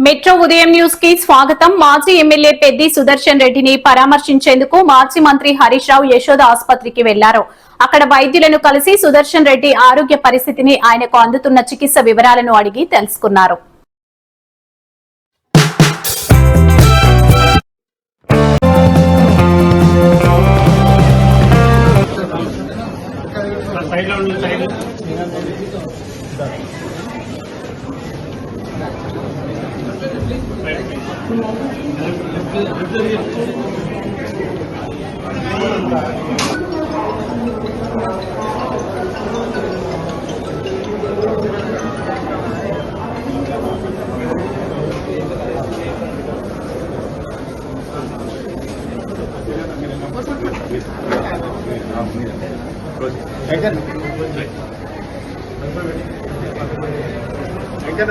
Metro ఉదయం news కి స్వాగతం. మాజీ ఎమ్మెల్యే పెద్ది సుదర్శన్ రెడ్డిని పరామర్శించేందుకు మాజీ మంత్రి హరీష్ రావు యశోద ఆసుపత్రికి వెళ్లారు. అక్కడ వైద్యులను కలిసి సుదర్శన్ రెడ్డి ఆరోగ్య పరిస్థితిని, ఆయనకు అందుతున్న చికిత్స వివరాలను అడిగి తెలుసుకున్నారు. వెంకట